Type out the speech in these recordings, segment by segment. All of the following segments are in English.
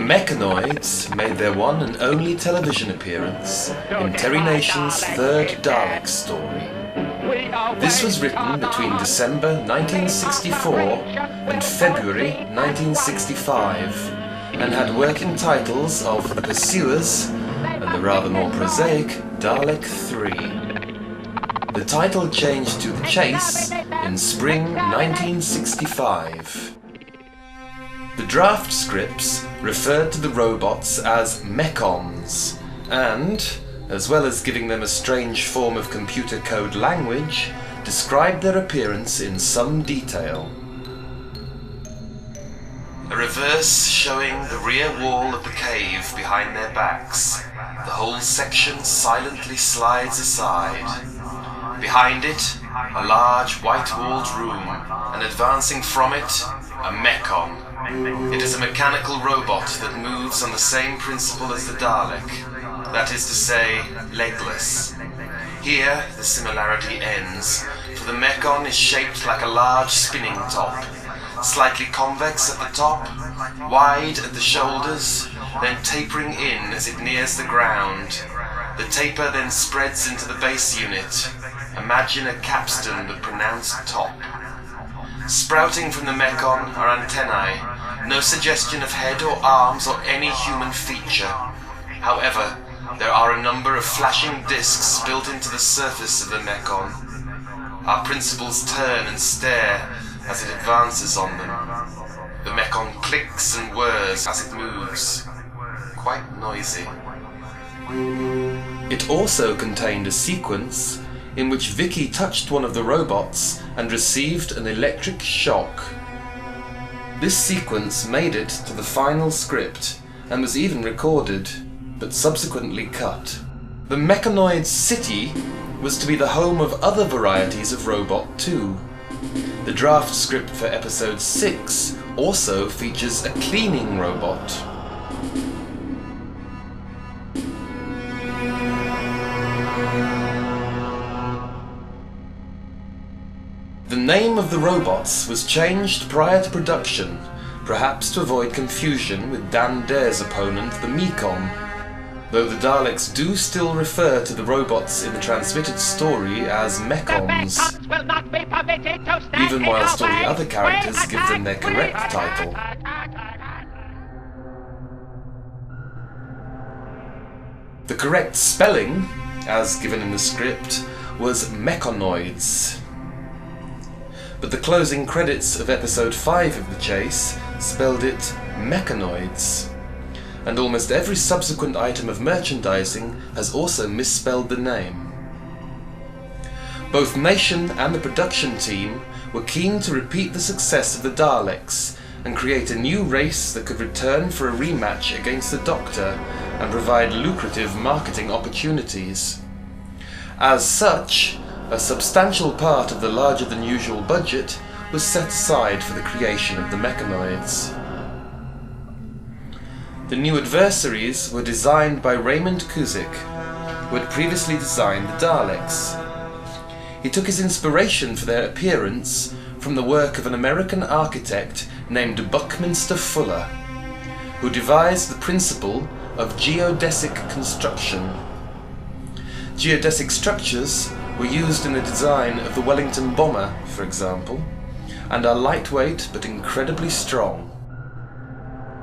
Mechanoids made their one and only television appearance in Terry Nation's third Dalek story. This was written between December 1964 and February 1965 and had working titles of The Pursuers and the rather more prosaic Dalek 3. The title changed to The Chase in spring 1965. The draft scripts referred to the robots as Mechons and, as well as giving them a strange form of computer code language, described their appearance in some detail. A reverse showing the rear wall of the cave behind their backs. The whole section silently slides aside. Behind it, a large white-walled room, and advancing from it, a Mechon. It is a mechanical robot that moves on the same principle as the Dalek, that is to say, legless. Here, the similarity ends, for the Mechon is shaped like a large spinning top, slightly convex at the top, wide at the shoulders, then tapering in as it nears the ground. The taper then spreads into the base unit. Imagine a capstan but pronounced top. Sprouting from the Mechon are antennae, no suggestion of head or arms or any human feature. However, there are a number of flashing discs built into the surface of the Mechon. Our principals turn and stare as it advances on them. The Mechon clicks and whirs as it moves. Quite noisy. It also contained a sequence in which Vicky touched one of the robots and received an electric shock. This sequence made it to the final script and was even recorded, but subsequently cut. The Mechanoid city was to be the home of other varieties of robot too. The draft script for episode 6 also features a cleaning robot. The name of the robots was changed prior to production, perhaps to avoid confusion with Dan Dare's opponent, the Mechon, though the Daleks do still refer to the robots in the transmitted story as Mechons, even whilst all the other characters give them their correct title. The correct spelling, as given in the script, was Mechanoids. But the closing credits of episode 5 of The Chase spelled it Mechanoids, and almost every subsequent item of merchandising has also misspelled the name. Both Nation and the production team were keen to repeat the success of the Daleks and create a new race that could return for a rematch against the Doctor and provide lucrative marketing opportunities. As such, a substantial part of the larger-than-usual budget was set aside for the creation of the Mechanoids. The new adversaries were designed by Raymond Kuzik, who had previously designed the Daleks. He took his inspiration for their appearance from the work of an American architect named Buckminster Fuller, who devised the principle of geodesic construction. Geodesic structures were used in the design of the Wellington bomber, for example, and are lightweight but incredibly strong.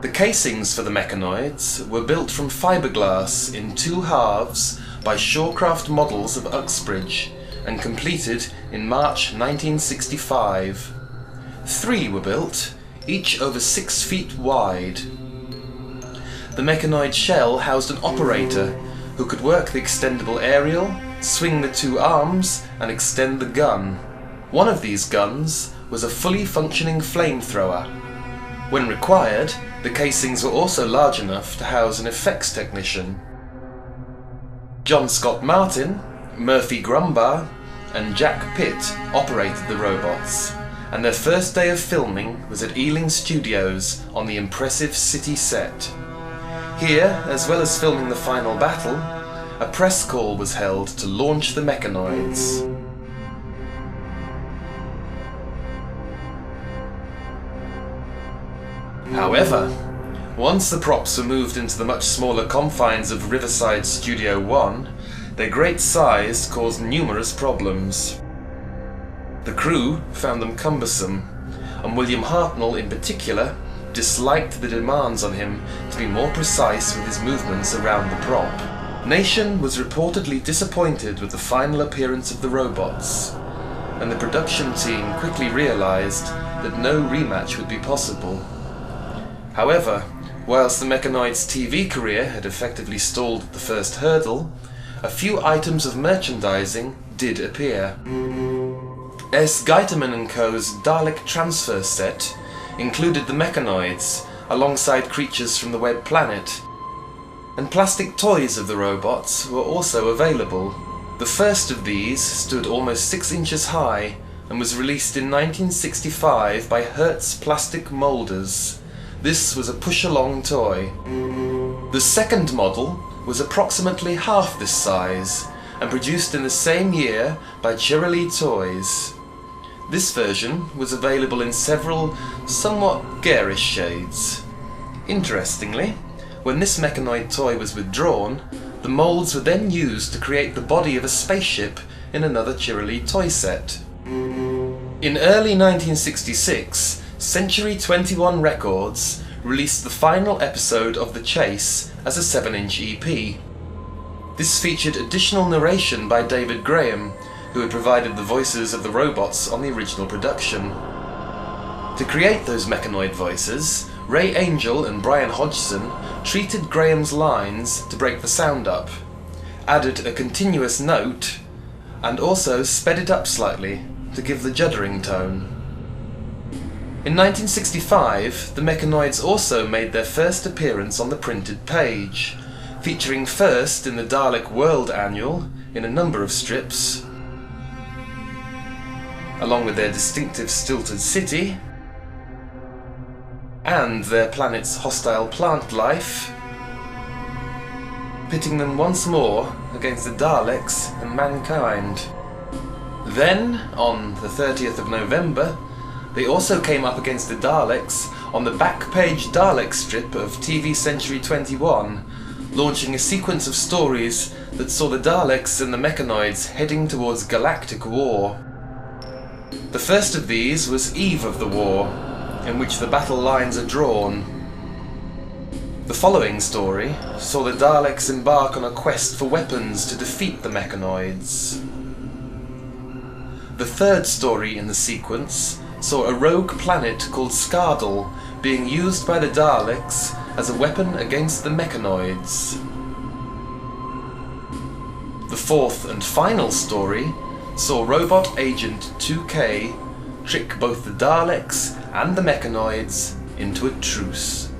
The casings for the Mechanoids were built from fiberglass in 2 halves by Shawcraft Models of Uxbridge and completed in March 1965. 3 were built, each over 6 feet wide. The Mechanoid shell housed an operator who could work the extendable aerial, swing the 2 arms, and extend the gun. One of these guns was a fully functioning flamethrower. When required, the casings were also large enough to house an effects technician. John Scott Martin, Murphy Grumbar, and Jack Pitt operated the robots, and their first day of filming was at Ealing Studios on the impressive city set. Here, as well as filming the final battle, a press call was held to launch the Mechanoids. However, Once the props were moved into the much smaller confines of Riverside Studio 1, their great size caused numerous problems. The crew found them cumbersome, and William Hartnell in particular disliked the demands on him to be more precise with his movements around the prop. Nation was reportedly disappointed with the final appearance of the robots, and the production team quickly realized that no rematch would be possible. However, whilst the Mechanoids' TV career had effectively stalled at the first hurdle, a few items of merchandising did appear. S. Geiterman & Co.'s Dalek transfer set included the Mechanoids, alongside creatures from the Web Planet, and plastic toys of the robots were also available. The first of these stood almost 6 inches high and was released in 1965 by Hertz Plastic Moulders. This was a push-along toy. The second model was approximately half this size and produced in the same year by Cherylee Toys. This version was available in several somewhat garish shades. Interestingly, when this Mechanoid toy was withdrawn, the moulds were then used to create the body of a spaceship in another Cherylee toy set. In early 1966, Century 21 Records released the final episode of The Chase as a 7-inch EP. This featured additional narration by David Graham, who had provided the voices of the robots on the original production. To create those Mechanoid voices, Ray Angel and Brian Hodgson treated Graham's lines to break the sound up, added a continuous note, and also sped it up slightly to give the juddering tone. In 1965, the Mechanoids also made their first appearance on the printed page, featuring first in the Dalek World Annual in a number of strips, along with their distinctive stilted city, and their planet's hostile plant life, pitting them once more against the Daleks and mankind. Then, on the 30th of November, they also came up against the Daleks on the back page Dalek strip of TV Century 21, launching a sequence of stories that saw the Daleks and the Mechanoids heading towards galactic war. The first of these was Eve of the War, in which the battle lines are drawn. The following story saw the Daleks embark on a quest for weapons to defeat the Mechanoids. The third story in the sequence saw a rogue planet called Skardal being used by the Daleks as a weapon against the Mechanoids. The fourth and final story saw Robot Agent 2K trick both the Daleks and the Mechanoids into a truce.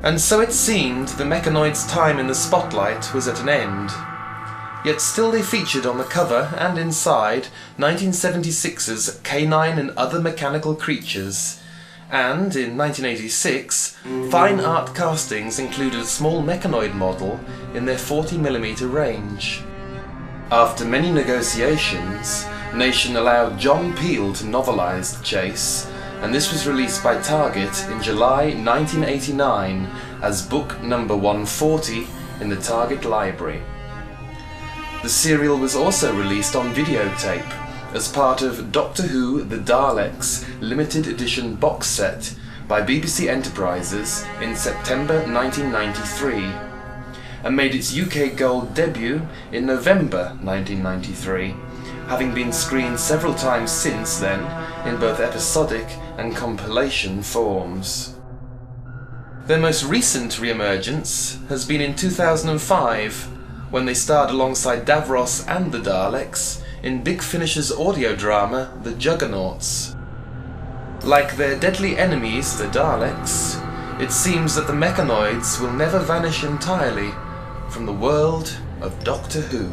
And so it seemed the Mechanoids' time in the spotlight was at an end. Yet still they featured on the cover and inside 1976's Canine and Other Mechanical Creatures, and in 1986, fine art castings included a small Mechanoid model in their 40mm range. After many negotiations, Nation allowed John Peel to novelise The Chase, and this was released by Target in July 1989 as book number 140 in the Target library. The serial was also released on videotape as part of Doctor Who The Daleks limited edition box set by BBC Enterprises in September 1993, and made its UK Gold debut in November 1993, having been screened several times since then in both episodic and compilation forms. Their most recent re-emergence has been in 2005, when they starred alongside Davros and the Daleks in Big Finish's audio drama The Juggernauts. Like their deadly enemies, the Daleks, it seems that the Mechanoids will never vanish entirely from the world of Doctor Who.